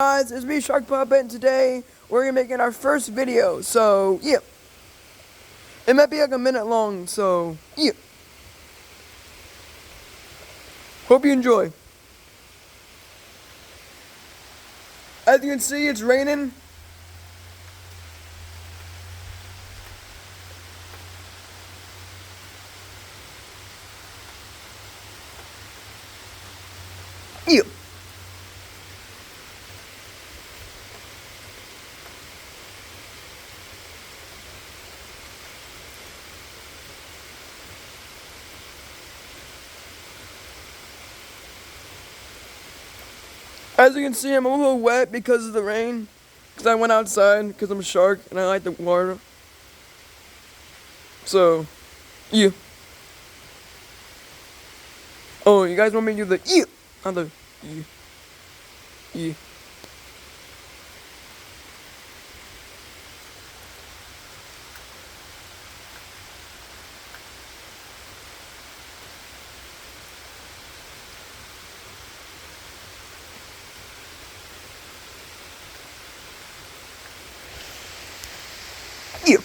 Guys, it's me, Shark Puppet, and today we're gonna be making our first video. So yeah, it might be like a minute long. So yeah, hope you enjoy. As you can see, it's raining. Yeah. As you can see, I'm a little wet because of the rain. Because I went outside because I'm a shark and I like the water. So, yeah. Oh, you guys want me to do the yeah? Not the yeah. Yeah. Yeah.